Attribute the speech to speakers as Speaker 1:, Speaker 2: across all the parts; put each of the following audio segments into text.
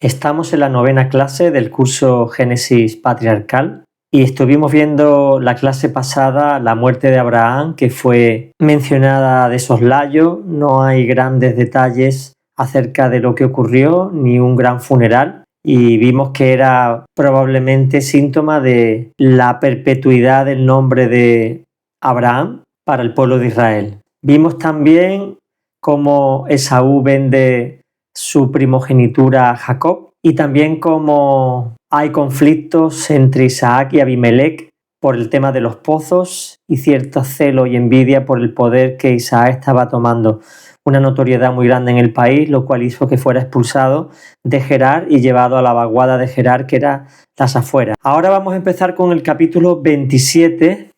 Speaker 1: Estamos en la 9ª clase del curso Génesis Patriarcal y estuvimos viendo la clase pasada la muerte de Abraham, que fue mencionada de soslayo. No hay grandes detalles acerca de lo que ocurrió ni un gran funeral, y vimos que era probablemente síntoma de la perpetuidad del nombre de Abraham para el pueblo de Israel. Vimos también cómo Esaú vende su primogenitura a Jacob, y también cómo hay conflictos entre Isaac y Abimelech por el tema de los pozos y cierto celo y envidia por el poder que Isaac estaba tomando, una notoriedad muy grande en el país, lo cual hizo que fuera expulsado de Gerar y llevado a la vaguada de Gerar, que era las afueras. Ahora vamos a empezar con el capítulo 27,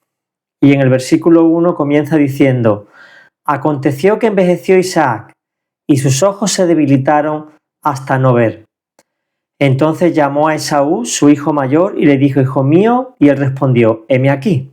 Speaker 1: y en el versículo 1 comienza diciendo: aconteció que envejeció Isaac y sus ojos se debilitaron hasta no ver. Entonces llamó a Esaú, su hijo mayor, y le dijo: hijo mío, y él respondió: heme aquí.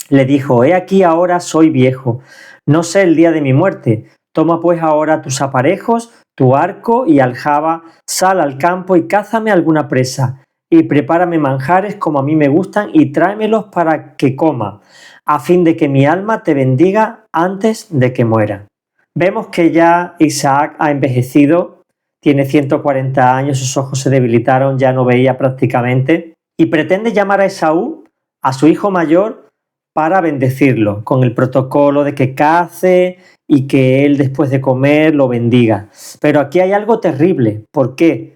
Speaker 1: Le dijo: he aquí, ahora soy viejo, no sé el día de mi muerte. Toma pues ahora tus aparejos, tu arco y aljaba, sal al campo y cázame alguna presa, y prepárame manjares como a mí me gustan, y tráemelos para que coma, a fin de que mi alma te bendiga antes de que muera. Vemos que ya Isaac ha envejecido, tiene 140 años, sus ojos se debilitaron, ya no veía prácticamente, y pretende llamar a Esaú, a su hijo mayor, para bendecirlo, con el protocolo de que cace y que él, después de comer, lo bendiga. Pero aquí hay algo terrible. ¿Por qué?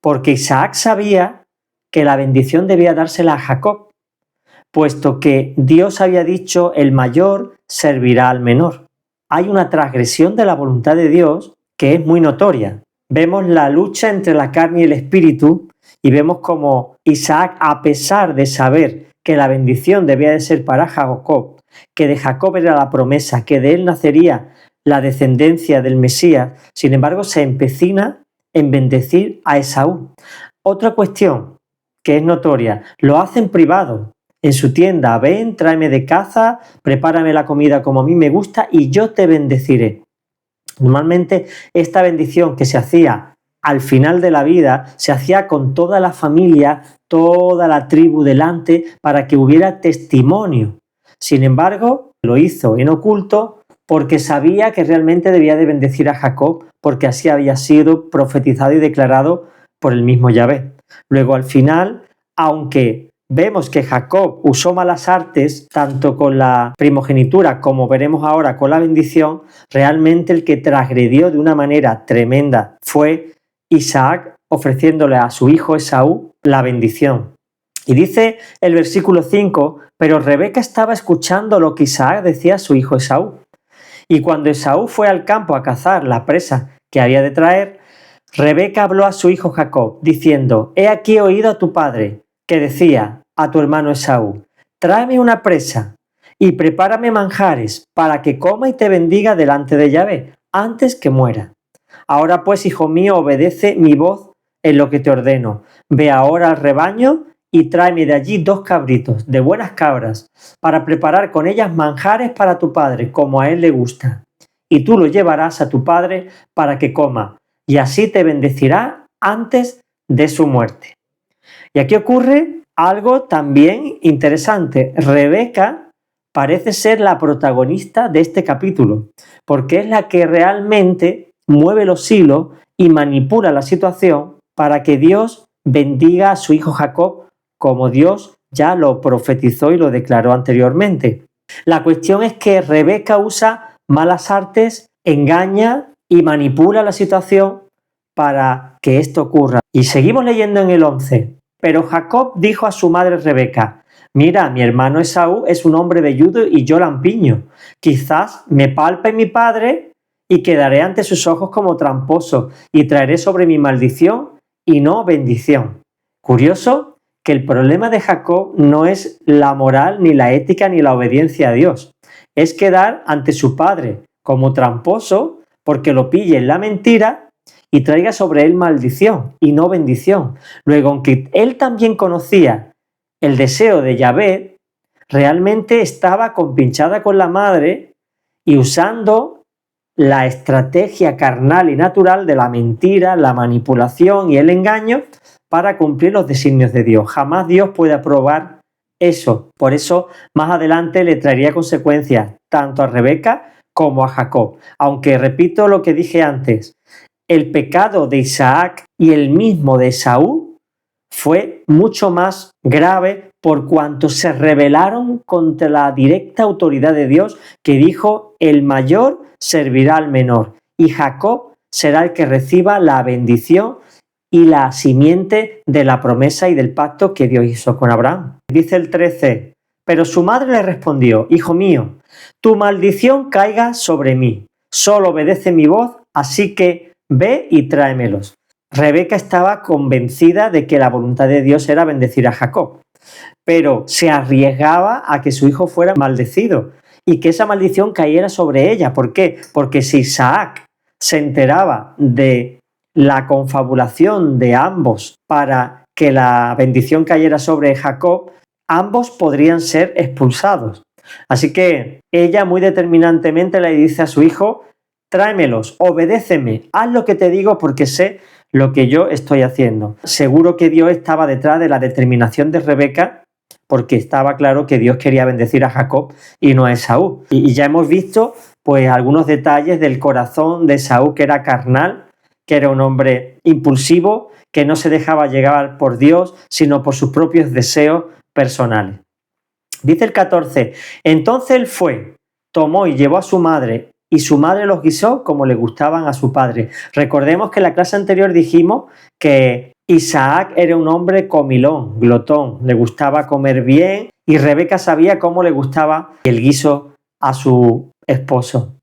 Speaker 1: Porque Isaac sabía que la bendición debía dársela a Jacob, puesto que Dios había dicho: el mayor servirá al menor. Hay una transgresión de la voluntad de Dios que es muy notoria. Vemos la lucha entre la carne y el espíritu, y vemos como Isaac, a pesar de saber que la bendición debía de ser para Jacob, que de Jacob era la promesa, que de él nacería la descendencia del Mesías, sin embargo se empecina en bendecir a Esaú. Otra cuestión que es notoria: lo hace en privado, en su tienda. Ven, tráeme de caza, prepárame la comida como a mí me gusta y yo te bendeciré. Normalmente esta bendición que se hacía al final de la vida se hacía con toda la familia, toda la tribu delante, para que hubiera testimonio. Sin embargo, lo hizo en oculto porque sabía que realmente debía de bendecir a Jacob, porque así había sido profetizado y declarado por el mismo Yahvé. Luego, al final, aunque vemos que Jacob usó malas artes, tanto con la primogenitura como veremos ahora con la bendición, realmente el que transgredió de una manera tremenda fue Isaac, ofreciéndole a su hijo Esaú la bendición. Y dice el versículo 5: pero Rebeca estaba escuchando lo que Isaac decía a su hijo Esaú. Y cuando Esaú fue al campo a cazar la presa que había de traer, Rebeca habló a su hijo Jacob, diciendo: he aquí oído a tu padre, que decía a tu hermano Esaú: tráeme una presa y prepárame manjares para que coma y te bendiga delante de Yahvé antes que muera. Ahora pues, hijo mío, obedece mi voz en lo que te ordeno. Ve ahora al rebaño y tráeme de allí 2 cabritos de buenas cabras, para preparar con ellas manjares para tu padre, como a él le gusta. Y tú lo llevarás a tu padre para que coma, y así te bendecirá antes de su muerte. Y aquí ocurre algo también interesante. Rebeca parece ser la protagonista de este capítulo, porque es la que realmente mueve los hilos y manipula la situación para que Dios bendiga a su hijo Jacob, como Dios ya lo profetizó y lo declaró anteriormente. La cuestión es que Rebeca usa malas artes, engaña y manipula la situación para que esto ocurra. Y seguimos leyendo en el 11. Pero Jacob dijo a su madre Rebeca: mira, mi hermano Esaú es un hombre velludo y yo lampiño. Quizás me palpe mi padre y quedaré ante sus ojos como tramposo, y traeré sobre mi maldición y no bendición. Curioso que el problema de Jacob no es la moral, ni la ética, ni la obediencia a Dios. Es quedar ante su padre como tramposo, porque lo pille en la mentira y traiga sobre él maldición y no bendición. Luego, aunque él también conocía el deseo de Yahvé, realmente estaba compinchada con la madre y usando la estrategia carnal y natural de la mentira, la manipulación y el engaño para cumplir los designios de Dios. Jamás Dios puede aprobar eso. Por eso, más adelante le traería consecuencias tanto a Rebeca como a Jacob. Aunque repito lo que dije antes, el pecado de Isaac y el mismo de Esaú fue mucho más grave por cuanto se rebelaron contra la directa autoridad de Dios que dijo: el mayor servirá al menor y Jacob será el que reciba la bendición y la simiente de la promesa y del pacto que Dios hizo con Abraham. Dice el 13: pero su madre le respondió: hijo mío, tu maldición caiga sobre mí, solo obedece mi voz, así que ve y tráemelos. Rebeca estaba convencida de que la voluntad de Dios era bendecir a Jacob, pero se arriesgaba a que su hijo fuera maldecido y que esa maldición cayera sobre ella. ¿Por qué? Porque si Isaac se enteraba de la confabulación de ambos para que la bendición cayera sobre Jacob, ambos podrían ser expulsados. Así que ella muy determinantemente le dice a su hijo: tráemelos, obedéceme, haz lo que te digo porque sé lo que yo estoy haciendo. Seguro que Dios estaba detrás de la determinación de Rebeca, porque estaba claro que Dios quería bendecir a Jacob y no a Esaú. Y ya hemos visto pues algunos detalles del corazón de Esaú, que era carnal, que era un hombre impulsivo, que no se dejaba llevar por Dios, sino por sus propios deseos personales. Dice el 14: entonces él fue, tomó y llevó a su madre, y su madre los guisó como le gustaban a su padre. Recordemos que en la clase anterior dijimos que Isaac era un hombre comilón, glotón, le gustaba comer bien, y Rebeca sabía cómo le gustaba el guiso a su esposo.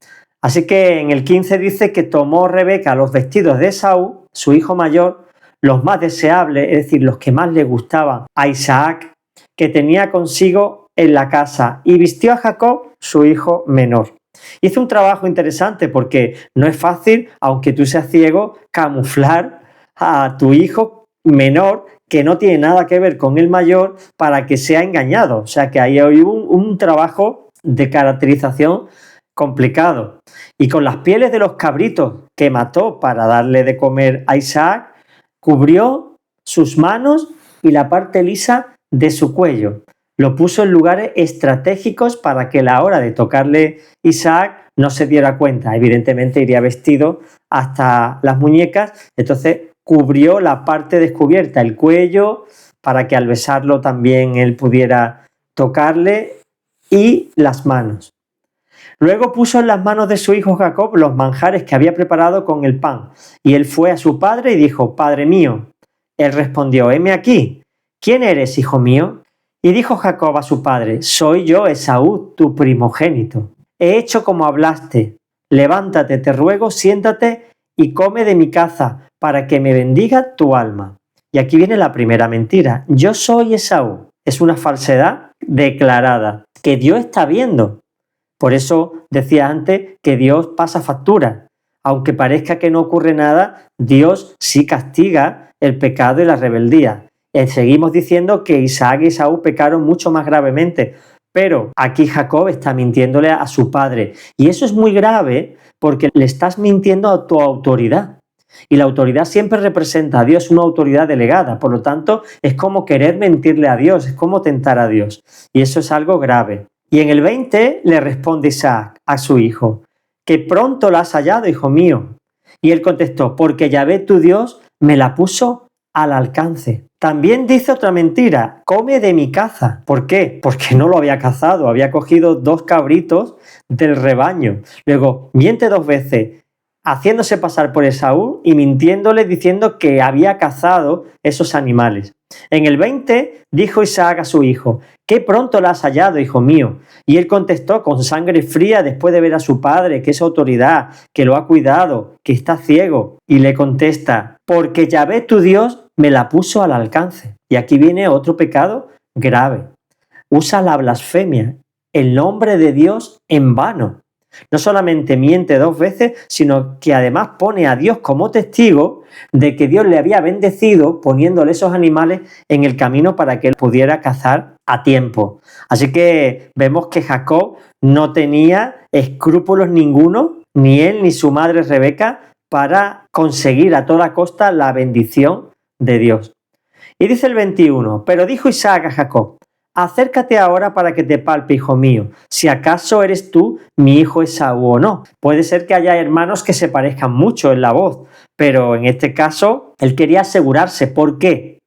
Speaker 1: Así que en el 15 dice que tomó Rebeca los vestidos de Esaú, su hijo mayor, los más deseables, es decir, los que más le gustaban a Isaac, que tenía consigo en la casa, y vistió a Jacob, su hijo menor. Hizo un trabajo interesante porque no es fácil, aunque tú seas ciego, camuflar a tu hijo menor que no tiene nada que ver con el mayor para que sea engañado. O sea que ahí hay un trabajo de caracterización complicado. Y con las pieles de los cabritos que mató para darle de comer a Isaac, cubrió sus manos y la parte lisa de su cuello. Lo puso en lugares estratégicos para que a la hora de tocarle Isaac no se diera cuenta. Evidentemente iría vestido hasta las muñecas, entonces cubrió la parte descubierta, el cuello, para que al besarlo también él pudiera tocarle, y las manos. Luego puso en las manos de su hijo Jacob los manjares que había preparado con el pan, y él fue a su padre y dijo: Padre mío. Él respondió: heme aquí. ¿Quién eres, hijo mío? Y dijo Jacob a su padre: soy yo, Esaú, tu primogénito. He hecho como hablaste. Levántate, te ruego, siéntate y come de mi caza, para que me bendiga tu alma. Y aquí viene la primera mentira. Yo soy Esaú. Es una falsedad declarada que Dios está viendo. Por eso decía antes que Dios pasa factura. Aunque parezca que no ocurre nada, Dios sí castiga el pecado y la rebeldía. Seguimos diciendo que Isaac y Esaú pecaron mucho más gravemente, pero aquí Jacob está mintiéndole a su padre. Y eso es muy grave porque le estás mintiendo a tu autoridad. Y la autoridad siempre representa a Dios, una autoridad delegada. Por lo tanto, es como querer mentirle a Dios, es como tentar a Dios. Y eso es algo grave. Y en el 20 le responde Isaac a su hijo: que pronto la has hallado, hijo mío. Y él contestó: porque Yahvé tu Dios me la puso al alcance. También dice otra mentira: come de mi caza. ¿Por qué? Porque no lo había cazado, había cogido 2 cabritos del rebaño. Luego miente 2 veces, haciéndose pasar por Esaú y mintiéndole diciendo que había cazado esos animales. En el 20 dijo Isaac a su hijo: qué pronto la has hallado, hijo mío. Y él contestó con sangre fría, después de ver a su padre, que es autoridad, que lo ha cuidado, que está ciego, y le contesta: porque Yahvé tu Dios me la puso al alcance. Y aquí viene otro pecado grave. Usa la blasfemia, el nombre de Dios en vano. No solamente miente 2 veces, sino que además pone a Dios como testigo de que Dios le había bendecido poniéndole esos animales en el camino para que él pudiera cazar a tiempo. Así que vemos que Jacob no tenía escrúpulos ninguno ni él ni su madre Rebeca, para conseguir a toda costa la bendición de Dios. Y dice el 21, pero dijo Isaac a Jacob, acércate ahora para que te palpe, hijo mío, si acaso eres tú mi hijo Esaú o no. Puede ser que haya hermanos que se parezcan mucho en la voz, pero en este caso él quería asegurarse. ¿Por qué?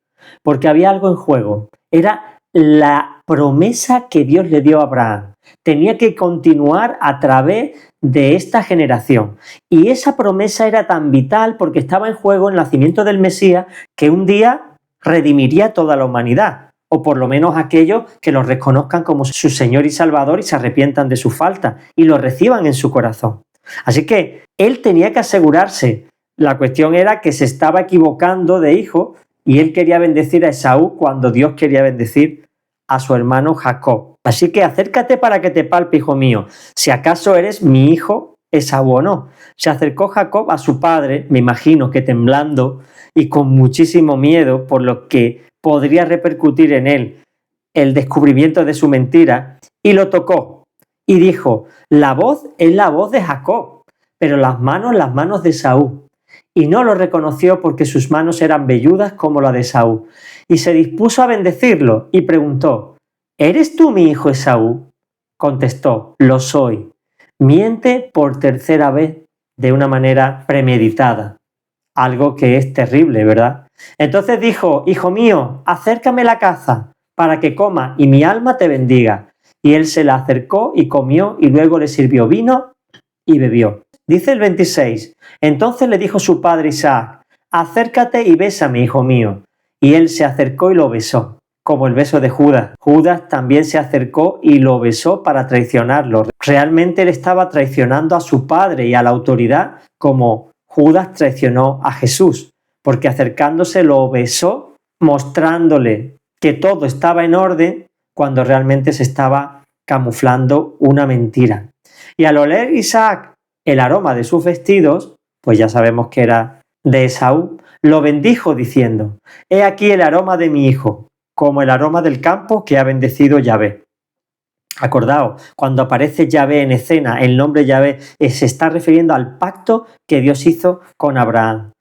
Speaker 1: Porque había algo en juego. Era la promesa que Dios le dio a Abraham. Tenía que continuar a través de esta generación. Y esa promesa era tan vital porque estaba en juego el nacimiento del Mesías, que un día redimiría toda la humanidad, o por lo menos aquellos que lo reconozcan como su Señor y Salvador y se arrepientan de su falta y lo reciban en su corazón. Así que él tenía que asegurarse. La cuestión era que se estaba equivocando de hijo y él quería bendecir a Esaú cuando Dios quería bendecir a su hermano Jacob. Así que acércate para que te palpe, hijo mío, si acaso eres mi hijo Esaú o no. Se acercó Jacob a su padre, me imagino que temblando y con muchísimo miedo por lo que podría repercutir en él el descubrimiento de su mentira, y lo tocó y dijo, la voz es la voz de Jacob, pero las manos de Esaú. Y no lo reconoció porque sus manos eran velludas como la de Esaú. Y se dispuso a bendecirlo y preguntó, ¿eres tú mi hijo Esaú? Contestó, lo soy. Miente por tercera vez de una manera premeditada. Algo que es terrible, ¿verdad? Entonces dijo, hijo mío, acércame la caza para que coma y mi alma te bendiga. Y él se la acercó y comió y luego le sirvió vino y bebió. Dice el 26, entonces le dijo su padre Isaac, acércate y bésame, hijo mío. Y él se acercó y lo besó, como el beso de Judas. Judas también se acercó y lo besó para traicionarlo. Realmente él estaba traicionando a su padre y a la autoridad como Judas traicionó a Jesús, porque acercándose lo besó, mostrándole que todo estaba en orden cuando realmente se estaba camuflando una mentira. Y al oler Isaac el aroma de sus vestidos, pues ya sabemos que era de Esaú, lo bendijo diciendo, he aquí el aroma de mi hijo, como el aroma del campo que ha bendecido Yahvé. Acordaos, cuando aparece Yahvé en escena, el nombre Yahvé se está refiriendo al pacto que Dios hizo con Abraham.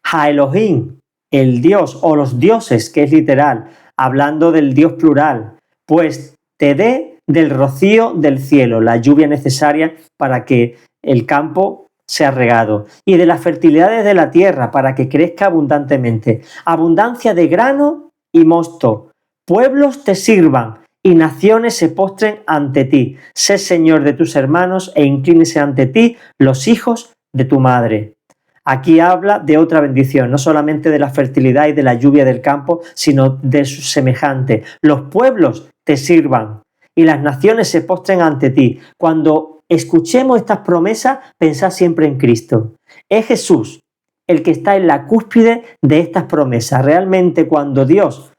Speaker 1: Ha Elohim, el Dios o los dioses, que es literal, hablando del Dios plural, pues te dé del rocío del cielo, la lluvia necesaria para que el campo sea regado, y de las fertilidades de la tierra para que crezca abundantemente, abundancia de grano y mosto, pueblos te sirvan y naciones se postren ante ti, sé Señor de tus hermanos e inclínese ante ti los hijos de tu madre. Aquí habla de otra bendición, no solamente de la fertilidad y de la lluvia del campo, sino de su semejante. Los pueblos te sirvan y las naciones se postren ante ti. Cuando escuchemos estas promesas, pensad siempre en Cristo. Es Jesús el que está en la cúspide de estas promesas. Realmente cuando Dios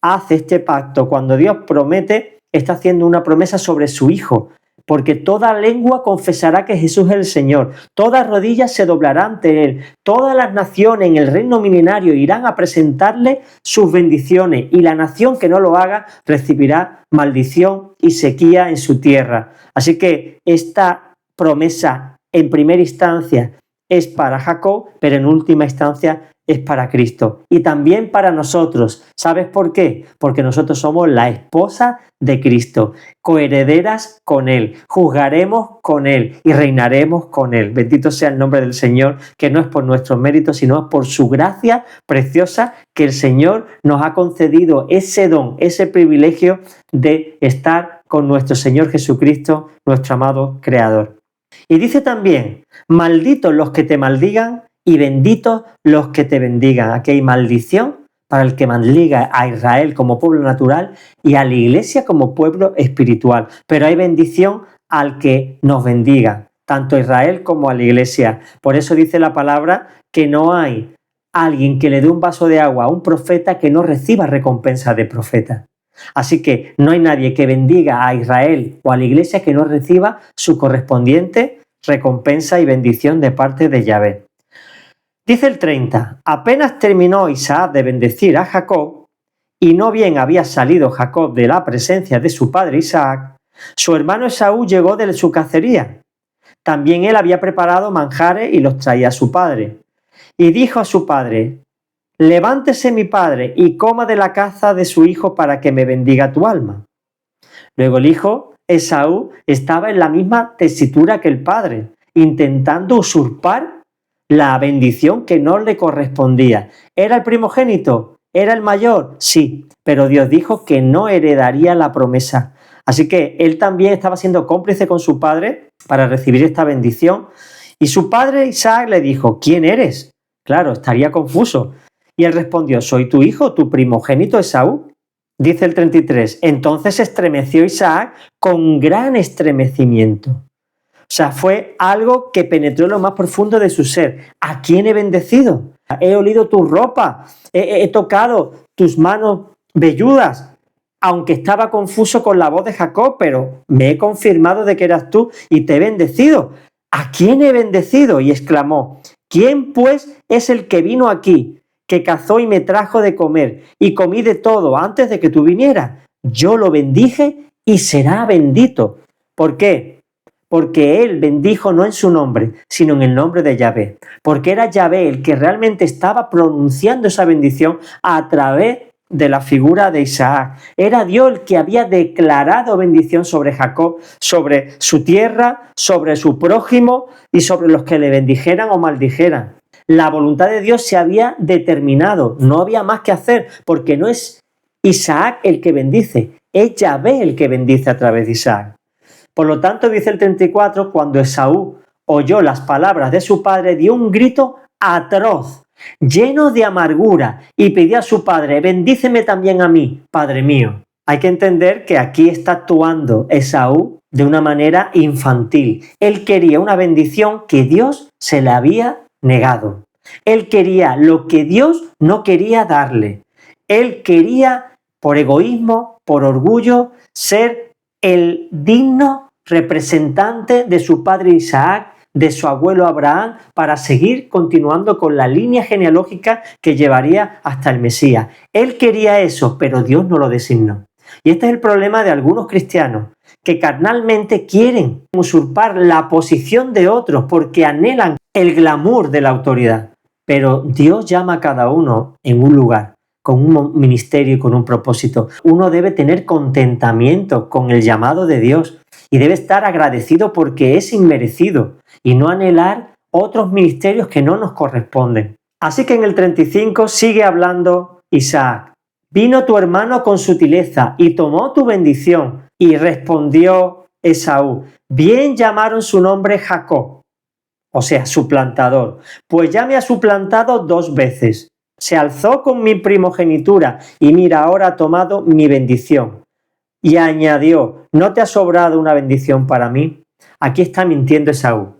Speaker 1: hace este pacto, cuando Dios promete, está haciendo una promesa sobre su Hijo, porque toda lengua confesará que Jesús es el Señor, toda rodilla se doblará ante Él, todas las naciones en el reino milenario irán a presentarle sus bendiciones y la nación que no lo haga recibirá maldición y sequía en su tierra. Así que esta promesa en primera instancia es para Jacob, pero en última instancia es para Cristo y también para nosotros. ¿Sabes por qué? Porque nosotros somos la esposa de Cristo, coherederas con Él, juzgaremos con Él y reinaremos con Él. Bendito sea el nombre del Señor, que no es por nuestros méritos, sino es por su gracia preciosa que el Señor nos ha concedido ese don, ese privilegio de estar con nuestro Señor Jesucristo, nuestro amado Creador. Y dice también, malditos los que te maldigan y benditos los que te bendigan. Aquí hay maldición para el que maldiga a Israel como pueblo natural y a la iglesia como pueblo espiritual. Pero hay bendición al que nos bendiga, tanto a Israel como a la iglesia. Por eso dice la palabra que no hay alguien que le dé un vaso de agua a un profeta que no reciba recompensa de profeta. Así que no hay nadie que bendiga a Israel o a la iglesia que no reciba su correspondiente recompensa y bendición de parte de Yahvé. Dice el 30, apenas terminó Isaac de bendecir a Jacob, y no bien había salido Jacob de la presencia de su padre Isaac, su hermano Esaú llegó de su cacería. También él había preparado manjares y los traía a su padre. Y dijo a su padre: levántese mi padre y coma de la caza de su hijo para que me bendiga tu alma. Luego el hijo, Esaú, estaba en la misma tesitura que el padre, intentando usurpar la bendición que no le correspondía. ¿Era el primogénito? ¿Era el mayor? Sí, pero Dios dijo que no heredaría la promesa. Así que él también estaba siendo cómplice con su padre para recibir esta bendición. Y su padre Isaac le dijo: ¿quién eres? Claro, estaría confuso. Y él respondió: soy tu hijo, tu primogénito Esaú. Dice el 33, entonces estremeció Isaac con gran estremecimiento. O sea, fue algo que penetró en lo más profundo de su ser. ¿A quién he bendecido? He olido tu ropa, he tocado tus manos velludas, aunque estaba confuso con la voz de Jacob, pero me he confirmado de que eras tú y te he bendecido. ¿A quién he bendecido? Y exclamó: ¿quién pues es el que vino aquí, que cazó y me trajo de comer, y comí de todo antes de que tú vinieras? Yo lo bendije y será bendito. ¿Por qué? Porque él bendijo no en su nombre, sino en el nombre de Yahvé. Porque era Yahvé el que realmente estaba pronunciando esa bendición a través de la figura de Isaac. Era Dios el que había declarado bendición sobre Jacob, sobre su tierra, sobre su prójimo y sobre los que le bendijeran o maldijeran. La voluntad de Dios se había determinado, no había más que hacer, porque no es Isaac el que bendice, es Yahvé el que bendice a través de Isaac. Por lo tanto, dice el 34, cuando Esaú oyó las palabras de su padre, dio un grito atroz, lleno de amargura, y pidió a su padre: bendíceme también a mí, padre mío. Hay que entender que aquí está actuando Esaú de una manera infantil. Él quería una bendición que Dios se le había negado. Él quería lo que Dios no quería darle. Él quería, por egoísmo, por orgullo, ser el digno representante de su padre Isaac, de su abuelo Abraham, para seguir continuando con la línea genealógica que llevaría hasta el Mesías. Él quería eso, pero Dios no lo designó. Y este es el problema de algunos cristianos, que carnalmente quieren usurpar la posición de otros porque anhelan el glamour de la autoridad. Pero Dios llama a cada uno en un lugar, con un ministerio y con un propósito. Uno debe tener contentamiento con el llamado de Dios y debe estar agradecido porque es inmerecido y no anhelar otros ministerios que no nos corresponden. Así que en el 35 sigue hablando Isaac. Vino tu hermano con sutileza y tomó tu bendición. Y respondió Esaú: bien llamaron su nombre Jacob, o sea, suplantador, pues ya me ha suplantado 2 veces. Se alzó con mi primogenitura y mira, ahora ha tomado mi bendición. Y añadió: ¿no te ha sobrado una bendición para mí? Aquí está mintiendo Esaú.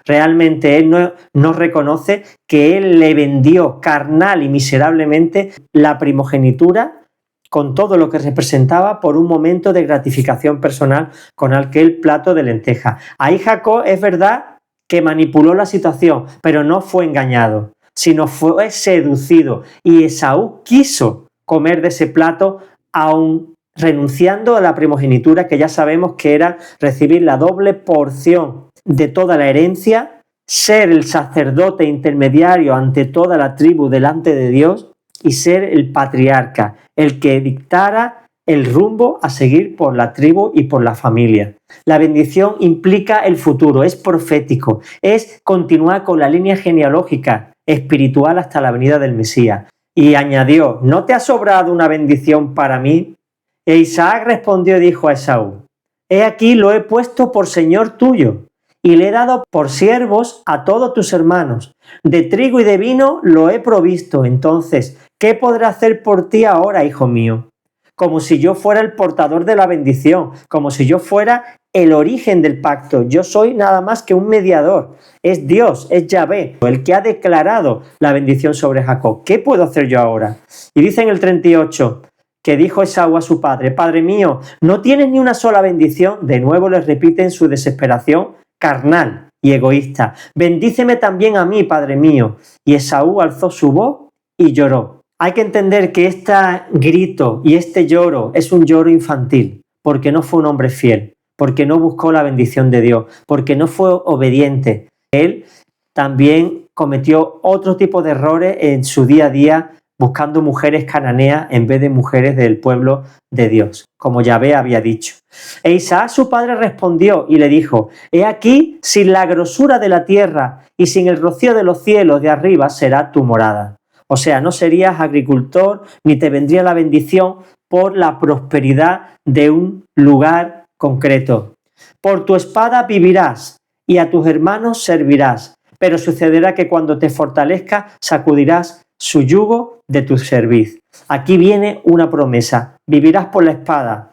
Speaker 1: Realmente él no reconoce que él le vendió carnal y miserablemente la primogenitura con todo lo que representaba por un momento de gratificación personal con aquel plato de lenteja. Ahí Jacob es verdad que manipuló la situación, pero no fue engañado, sino fue seducido. Y Esaú quiso comer de ese plato aun renunciando a la primogenitura, que ya sabemos que era recibir la doble porción de toda la herencia, ser el sacerdote intermediario ante toda la tribu delante de Dios y ser el patriarca, el que dictara el rumbo a seguir por la tribu y por la familia. La bendición implica el futuro, es profético, es continuar con la línea genealógica espiritual hasta la venida del Mesías. Y añadió: ¿no te ha sobrado una bendición para mí? E Isaac respondió y dijo a Esaú: he aquí lo he puesto por señor tuyo, y le he dado por siervos a todos tus hermanos. De trigo y de vino lo he provisto. Entonces, ¿qué podré hacer por ti ahora, hijo mío? Como si yo fuera el portador de la bendición, como si yo fuera el origen del pacto. Yo soy nada más que un mediador. Es Dios, es Yahvé, el que ha declarado la bendición sobre Jacob. ¿Qué puedo hacer yo ahora? Y dice en el 38 que dijo Esaú a su padre: Padre mío, ¿no tienes ni una sola bendición? De nuevo le repite en su desesperación carnal y egoísta: bendíceme también a mí, padre mío. Y Esaú alzó su voz y lloró. Hay que entender que este grito y este lloro es un lloro infantil, porque no fue un hombre fiel, porque no buscó la bendición de Dios, porque no fue obediente. Él también cometió otro tipo de errores en su día a día, buscando mujeres cananeas en vez de mujeres del pueblo de Dios, como Yahvé había dicho. E Isaac su padre respondió y le dijo: he aquí, sin la grosura de la tierra y sin el rocío de los cielos de arriba será tu morada. O sea, no serías agricultor ni te vendría la bendición por la prosperidad de un lugar concreto. Por tu espada vivirás y a tus hermanos servirás, pero sucederá que cuando te fortalezcas sacudirás su yugo de tu cerviz. Aquí viene una promesa: vivirás por la espada,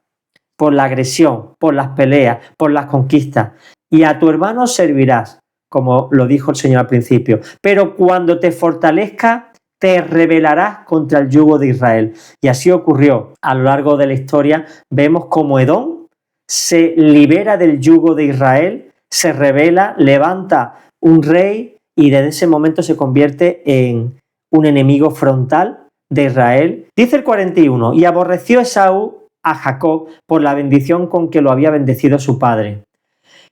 Speaker 1: por la agresión, por las peleas, por las conquistas, y a tu hermano servirás, como lo dijo el Señor al principio. Pero cuando te fortalezcas, te rebelarás contra el yugo de Israel. Y así ocurrió. A lo largo de la historia vemos cómo Edom se libera del yugo de Israel, se rebela, levanta un rey y desde ese momento se convierte en un enemigo frontal de Israel. Dice el 41: y aborreció Esaú a Jacob por la bendición con que lo había bendecido su padre.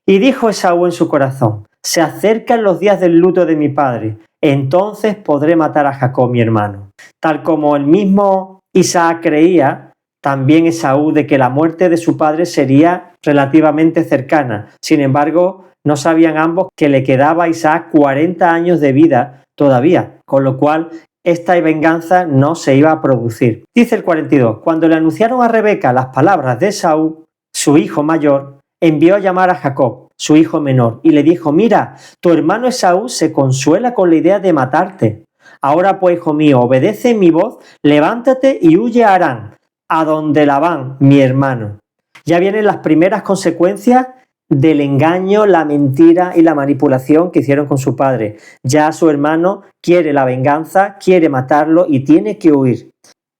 Speaker 1: Y dijo Esaú en su corazón: se acercan los días del luto de mi padre, entonces podré matar a Jacob mi hermano. Tal como el mismo Isaac creía, también Esaú, de que la muerte de su padre sería relativamente cercana. Sin embargo, no sabían ambos que le quedaba a Isaac 40 años de vida todavía, con lo cual esta venganza no se iba a producir. Dice el 42: cuando le anunciaron a Rebeca las palabras de Esaú, su hijo mayor, envió a llamar a Jacob, su hijo menor, y le dijo: mira, tu hermano Esaú se consuela con la idea de matarte. Ahora pues, hijo mío, obedece mi voz, levántate y huye a Harán, a donde Labán, mi hermano. Ya vienen las primeras consecuencias del engaño, la mentira y la manipulación que hicieron con su padre. Ya su hermano quiere la venganza, quiere matarlo y tiene que huir.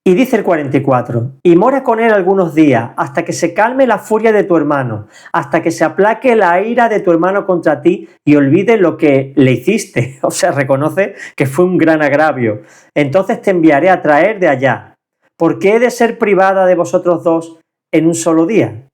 Speaker 1: Y dice el 44: y mora con él algunos días, hasta que se calme la furia de tu hermano, hasta que se aplaque la ira de tu hermano contra ti y olvide lo que le hiciste. O sea, reconoce que fue un gran agravio. Entonces te enviaré a traer de allá, porque he de ser privada de vosotros dos en un solo día.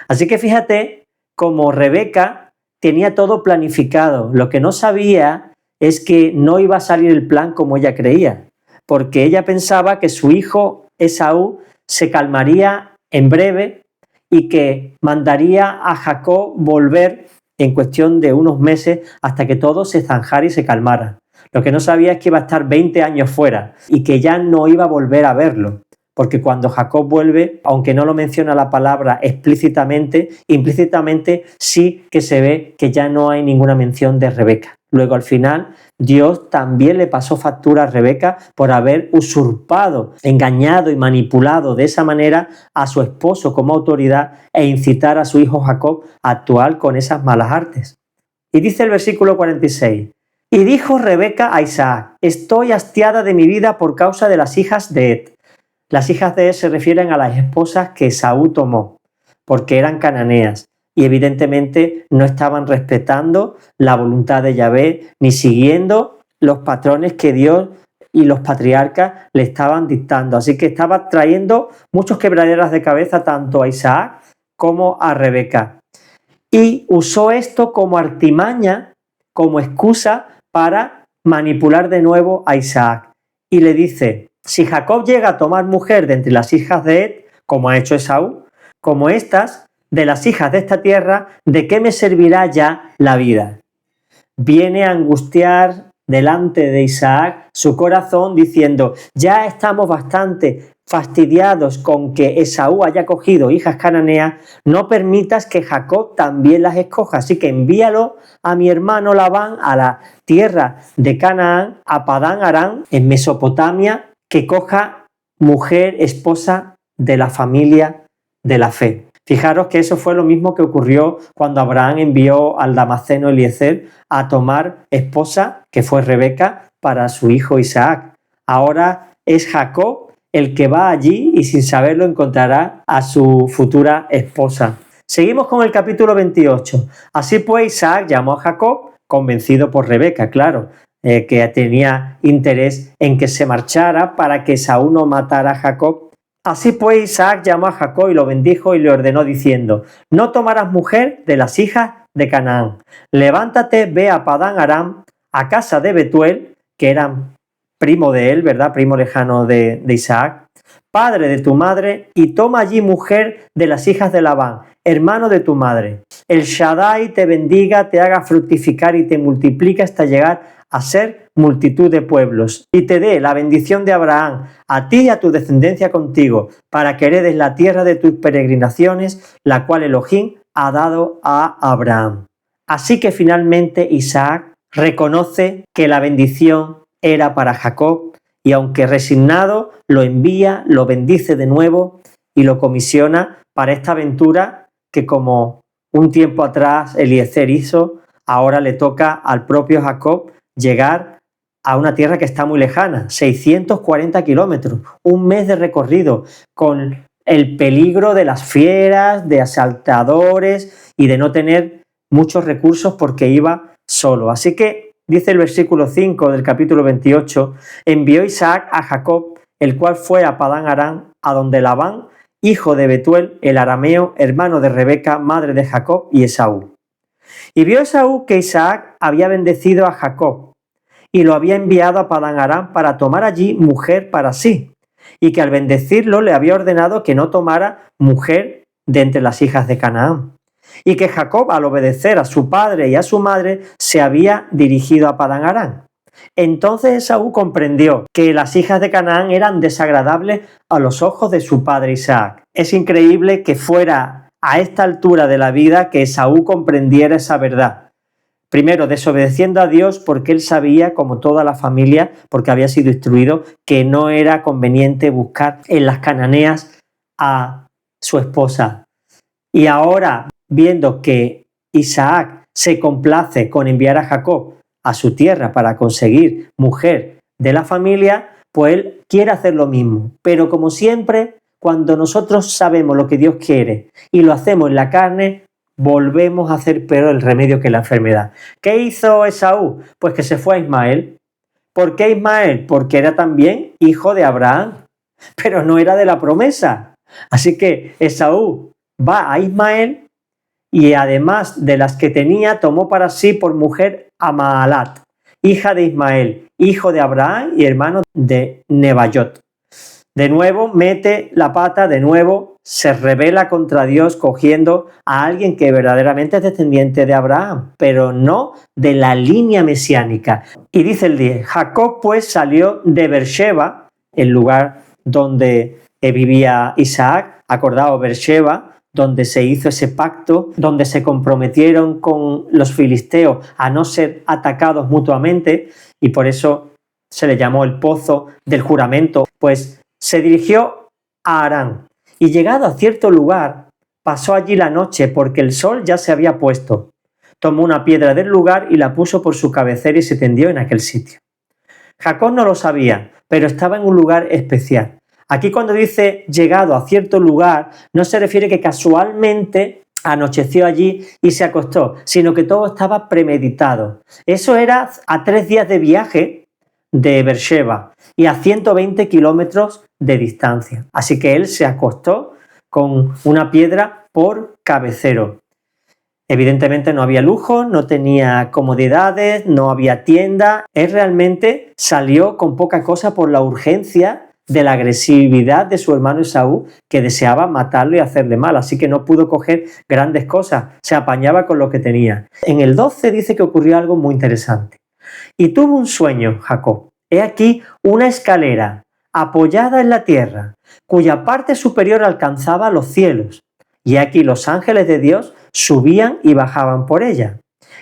Speaker 1: Así que fíjate cómo Rebeca tenía todo planificado. Lo que no sabía es que no iba a salir el plan como ella creía, porque ella pensaba que su hijo Esaú se calmaría en breve y que mandaría a Jacob volver en cuestión de unos meses hasta que todo se zanjara y se calmara. Lo que no sabía es que iba a estar 20 años fuera y que ya no iba a volver a verlo, porque cuando Jacob vuelve, aunque no lo menciona la palabra explícitamente, implícitamente sí que se ve que ya no hay ninguna mención de Rebeca. Luego, al final, Dios también le pasó factura a Rebeca por haber usurpado, engañado y manipulado de esa manera a su esposo como autoridad e incitar a su hijo Jacob a actuar con esas malas artes. Y dice el versículo 46: y dijo Rebeca a Isaac: estoy hastiada de mi vida por causa de las hijas de Et. Las hijas de Et se refieren a las esposas que Esaú tomó, porque eran cananeas y evidentemente no estaban respetando la voluntad de Yahvé ni siguiendo los patrones que Dios y los patriarcas le estaban dictando. Así que estaba trayendo muchos quebraderas de cabeza tanto a Isaac como a Rebeca. Y usó esto como artimaña, como excusa para manipular de nuevo a Isaac. Y le dice: si Jacob llega a tomar mujer de entre las hijas de Et, como ha hecho Esaú, como estas, de las hijas de esta tierra, ¿de qué me servirá ya la vida? Viene a angustiar delante de Isaac su corazón diciendo: ya estamos bastante fastidiados con que Esaú haya cogido hijas cananeas, no permitas que Jacob también las escoja, así que envíalo a mi hermano Labán a la tierra de Canaán, a Padán Aram, en Mesopotamia, que coja mujer, esposa de la familia de la fe. Fijaros que eso fue lo mismo que ocurrió cuando Abraham envió al damasceno Eliezer a tomar esposa, que fue Rebeca, para su hijo Isaac. Ahora es Jacob el que va allí y sin saberlo encontrará a su futura esposa. Seguimos con el capítulo 28. Así pues Isaac llamó a Jacob, convencido por Rebeca, claro, que tenía interés en que se marchara para que Esaú no matara a Jacob Así pues Isaac llamó a Jacob y lo bendijo y le ordenó diciendo: no tomarás mujer de las hijas de Canaán. Levántate, ve a Padán Aram, a casa de Betuel, que era primo de él, ¿verdad? Primo lejano de Isaac, padre de tu madre, y toma allí mujer de las hijas de Labán, hermano de tu madre. El Shaddai te bendiga, te haga fructificar y te multiplique hasta llegar a ser multitud de pueblos, y te dé la bendición de Abraham, a ti y a tu descendencia contigo, para que heredes la tierra de tus peregrinaciones, la cual Elohim ha dado a Abraham. Así que finalmente Isaac reconoce que la bendición era para Jacob, y aunque resignado, lo envía, lo bendice de nuevo y lo comisiona para esta aventura que, como un tiempo atrás Eliezer hizo, ahora le toca al propio Jacob llegar a una tierra que está muy lejana, 640 kilómetros, un mes de recorrido, con el peligro de las fieras, de asaltadores y de no tener muchos recursos porque iba solo. Así que dice el versículo 5 del capítulo 28, envió Isaac a Jacob, el cual fue a Padán Aram, a donde Labán, hijo de Betuel, el arameo, hermano de Rebeca, madre de Jacob y Esaú. Y vio Esaú que Isaac había bendecido a Jacob y lo había enviado a Padán Aram para tomar allí mujer para sí, y que al bendecirlo le había ordenado que no tomara mujer de entre las hijas de Canaán. Y que Jacob, al obedecer a su padre y a su madre, se había dirigido a Padán Aram. Entonces Esaú comprendió que las hijas de Canaán eran desagradables a los ojos de su padre Isaac. Es increíble que fuera a esta altura de la vida que Esaú comprendiera esa verdad. Primero, desobedeciendo a Dios porque él sabía, como toda la familia, porque había sido instruido, que no era conveniente buscar en las cananeas a su esposa. Y ahora, viendo que Isaac se complace con enviar a Jacob a su tierra para conseguir mujer de la familia, pues él quiere hacer lo mismo. Pero como siempre, cuando nosotros sabemos lo que Dios quiere y lo hacemos en la carne, volvemos a hacer peor el remedio que la enfermedad. ¿Qué hizo Esaú? Pues que se fue a Ismael. ¿Por qué Ismael? Porque era también hijo de Abraham, pero no era de la promesa. Así que Esaú va a Ismael y además de las que tenía, tomó para sí por mujer a Maalat, hija de Ismael, hijo de Abraham y hermano de Nebaiot. De nuevo mete la pata, de nuevo se rebela contra Dios cogiendo a alguien que verdaderamente es descendiente de Abraham, pero no de la línea mesiánica. Y dice el 10, Jacob pues salió de Beersheba, el lugar donde vivía Isaac, acordado Beersheba, donde se hizo ese pacto, donde se comprometieron con los filisteos a no ser atacados mutuamente, y por eso se le llamó el pozo del juramento. Pues se dirigió a Harán, y llegado a cierto lugar, pasó allí la noche porque el sol ya se había puesto. Tomó una piedra del lugar y la puso por su cabecera y se tendió en aquel sitio. Jacob no lo sabía, pero estaba en un lugar especial. Aquí cuando dice llegado a cierto lugar, no se refiere que casualmente anocheció allí y se acostó, sino que todo estaba premeditado. Eso era a 3 días de viaje de Beersheba y a 120 kilómetros de distancia. Así que él se acostó con una piedra por cabecero. Evidentemente no había lujo, no tenía comodidades, no había tienda. Él realmente salió con poca cosa por la urgencia de la agresividad de su hermano Esaú, que deseaba matarlo y hacerle mal, así que no pudo coger grandes cosas, se apañaba con lo que tenía. En el 12 dice que ocurrió algo muy interesante. Y tuvo un sueño, Jacob. He aquí una escalera apoyada en la tierra, cuya parte superior alcanzaba los cielos. Y aquí los ángeles de Dios subían y bajaban por ella.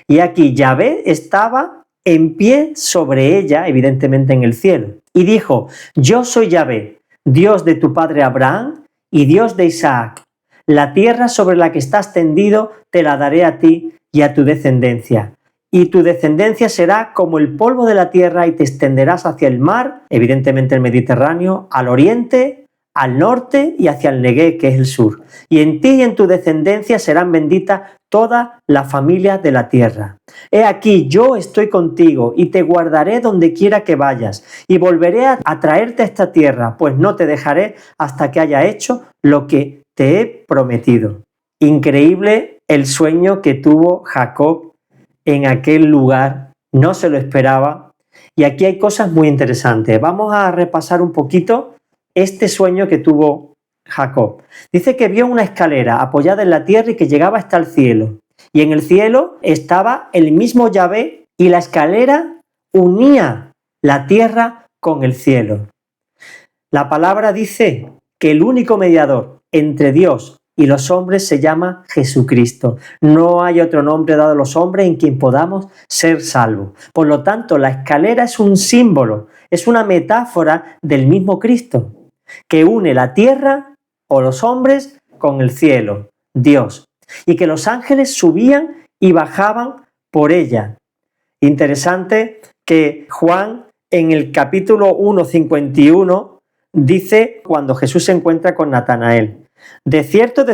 Speaker 1: Y aquí Yahvé estaba en pie sobre ella, evidentemente en el cielo. Y dijo, yo soy Yahvé, Dios de tu padre Abraham y Dios de Isaac. La tierra sobre la que estás tendido te la daré a ti y a tu descendencia. Y tu descendencia será como el polvo de la tierra y te extenderás hacia el mar, evidentemente el Mediterráneo, al oriente, al norte y hacia el Neguev, que es el sur. Y en ti y en tu descendencia serán benditas todas las familias de la tierra. He aquí, yo estoy contigo y te guardaré donde quiera que vayas y volveré a traerte a esta tierra, pues no te dejaré hasta que haya hecho lo que te he prometido. Increíble el sueño que tuvo Jacob en aquel lugar, no se lo esperaba. Y aquí hay cosas muy interesantes. Vamos a repasar un poquito este sueño que tuvo Jacob. Dice que vio una escalera apoyada en la tierra y que llegaba hasta el cielo. Y en el cielo estaba el mismo Yahvé y la escalera unía la tierra con el cielo. La palabra dice que el único mediador entre Dios y los hombres se llama Jesucristo. No hay otro nombre dado a los hombres en quien podamos ser salvos. Por lo tanto, la escalera es un símbolo, es una metáfora del mismo Cristo, que une la tierra o los hombres con el cielo, Dios, y que los ángeles subían y bajaban por ella. Interesante que Juan en el capítulo 1:51 dice cuando Jesús se encuentra con Natanael: de cierto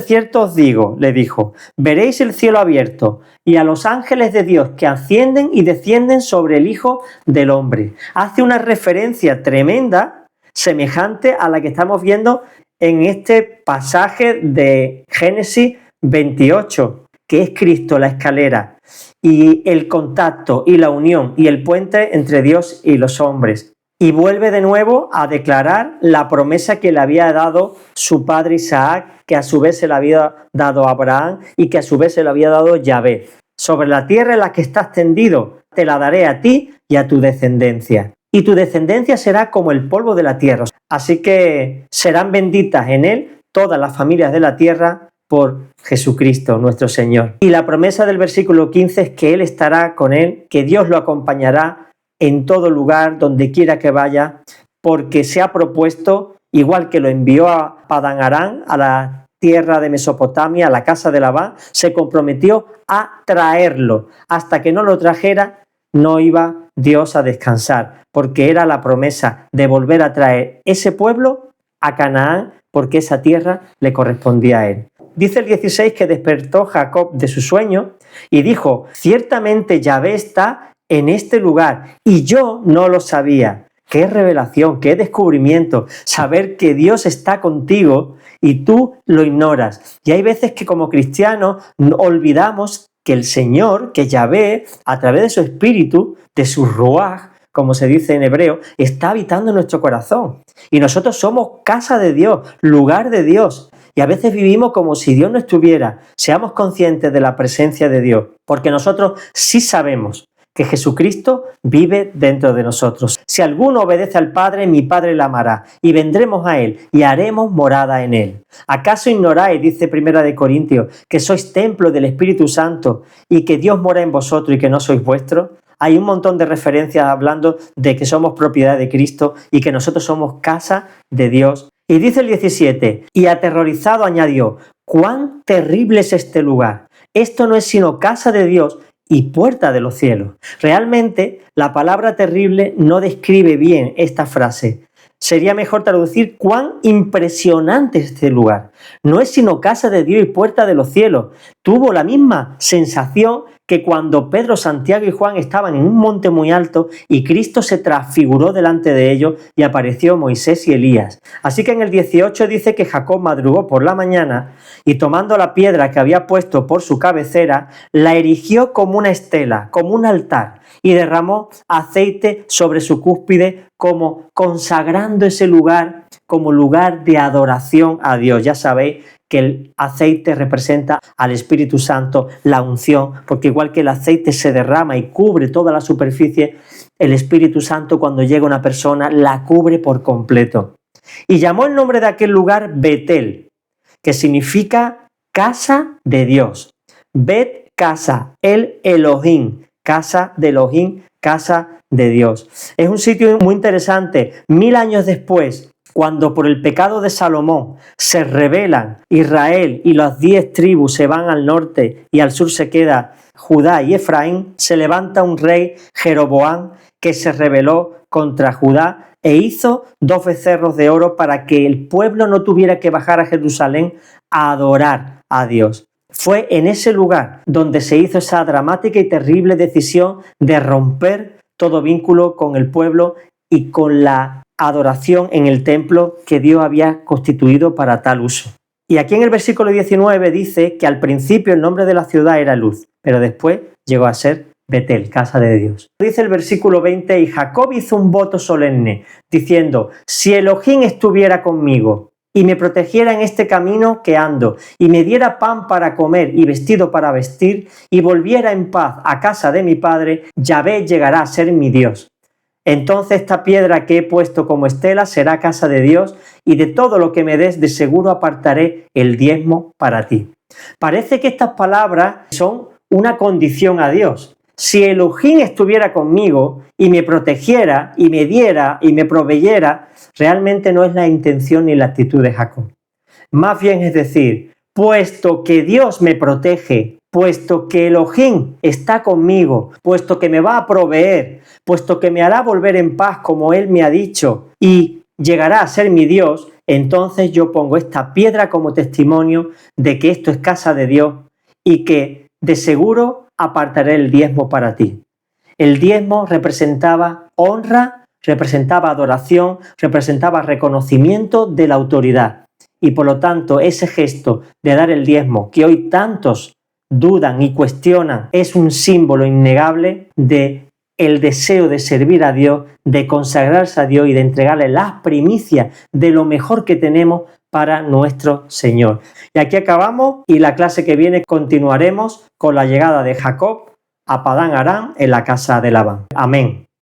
Speaker 1: os digo, le dijo, veréis el cielo abierto y a los ángeles de Dios que ascienden y descienden sobre el Hijo del Hombre. Hace una referencia tremenda, semejante a la que estamos viendo en este pasaje de Génesis 28, que es Cristo, la escalera, y el contacto y la unión y el puente entre Dios y los hombres. Y vuelve de nuevo a declarar la promesa que le había dado su padre Isaac, que a su vez se le había dado a Abraham y que a su vez se le había dado Yahvé. Sobre la tierra en la que estás tendido, te la daré a ti y a tu descendencia. Y tu descendencia será como el polvo de la tierra. Así que serán benditas en él todas las familias de la tierra por Jesucristo, nuestro Señor. Y la promesa del versículo 15 es que él estará con él, que Dios lo acompañará en todo lugar, donde quiera que vaya, porque se ha propuesto, igual que lo envió a Padán Aram, a la tierra de Mesopotamia, a la casa de Labán, se comprometió a traerlo. Hasta que no lo trajera, no iba Dios a descansar, porque era la promesa de volver a traer ese pueblo a Canaán, porque esa tierra le correspondía a él. Dice el 16 que despertó Jacob de su sueño y dijo: ciertamente Yahvé está en este lugar y yo no lo sabía. Qué revelación, qué descubrimiento, saber que Dios está contigo y tú lo ignoras. Y hay veces que como cristianos olvidamos que el Señor, que Yahvé, a través de su espíritu, de su ruaj, como se dice en hebreo, está habitando en nuestro corazón. Y nosotros somos casa de Dios, lugar de Dios. Y a veces vivimos como si Dios no estuviera. Seamos conscientes de la presencia de Dios, porque nosotros sí sabemos que Jesucristo vive dentro de nosotros. Si alguno obedece al Padre, mi Padre le amará, y vendremos a él, y haremos morada en él. ¿Acaso ignoráis, dice 1 Corintios, que sois templo del Espíritu Santo, y que Dios mora en vosotros y que no sois vuestros? Hay un montón de referencias hablando de que somos propiedad de Cristo y que nosotros somos casa de Dios. Y dice el 17, y aterrorizado añadió: cuán terrible es este lugar. Esto no es sino casa de Dios y puerta de los cielos. Realmente, la palabra terrible no describe bien esta frase. Sería mejor traducir cuán impresionante es este lugar. No es sino casa de Dios y puerta de los cielos. Tuvo la misma sensación que cuando Pedro, Santiago y Juan estaban en un monte muy alto y Cristo se transfiguró delante de ellos y apareció Moisés y Elías. Así que en el 18 dice que Jacob madrugó por la mañana y tomando la piedra que había puesto por su cabecera, la erigió como una estela, como un altar, y derramó aceite sobre su cúspide, como consagrando ese lugar como lugar de adoración a Dios. Ya sabéis que el aceite representa al Espíritu Santo, la unción, porque igual que el aceite se derrama y cubre toda la superficie, el Espíritu Santo cuando llega una persona la cubre por completo. Y llamó el nombre de aquel lugar Betel, que significa casa de Dios. Bet, casa, el Elohim, casa de Elohim, casa de Dios. Es un sitio muy interesante. 1000 años después, cuando por el pecado de Salomón se rebelan Israel y las 10 tribus se van al norte y al sur se queda Judá y Efraín, se levanta un rey, Jeroboam, que se rebeló contra Judá e hizo 2 becerros de oro para que el pueblo no tuviera que bajar a Jerusalén a adorar a Dios. Fue en ese lugar donde se hizo esa dramática y terrible decisión de romper todo vínculo con el pueblo y con la adoración en el templo que Dios había constituido para tal uso. Y aquí en el versículo 19 dice que al principio el nombre de la ciudad era Luz, pero después llegó a ser Betel, casa de Dios. Dice el versículo 20, y Jacob hizo un voto solemne, diciendo, si Elohim estuviera conmigo y me protegiera en este camino que ando, y me diera pan para comer y vestido para vestir, y volviera en paz a casa de mi padre, Yahvé llegará a ser mi Dios. Entonces esta piedra que he puesto como estela será casa de Dios, y de todo lo que me des de seguro apartaré el diezmo para ti. Parece que estas palabras son una condición a Dios. Si Elohim estuviera conmigo y me protegiera y me diera y me proveyera, realmente no es la intención ni la actitud de Jacob. Más bien es decir, puesto que Dios me protege, puesto que Elohim está conmigo, puesto que me va a proveer, puesto que me hará volver en paz como Él me ha dicho y llegará a ser mi Dios, entonces yo pongo esta piedra como testimonio de que esto es casa de Dios y que de seguro apartaré el diezmo para ti. El diezmo representaba honra, representaba adoración, representaba reconocimiento de la autoridad. Y por lo tanto, ese gesto de dar el diezmo, que hoy tantos dudan y cuestionan, es un símbolo innegable de el deseo de servir a Dios, de consagrarse a Dios y de entregarle las primicias de lo mejor que tenemos para nuestro Señor. Y aquí acabamos y la clase que viene continuaremos con la llegada de Jacob a Padán Aram en la casa de Labán. Amén.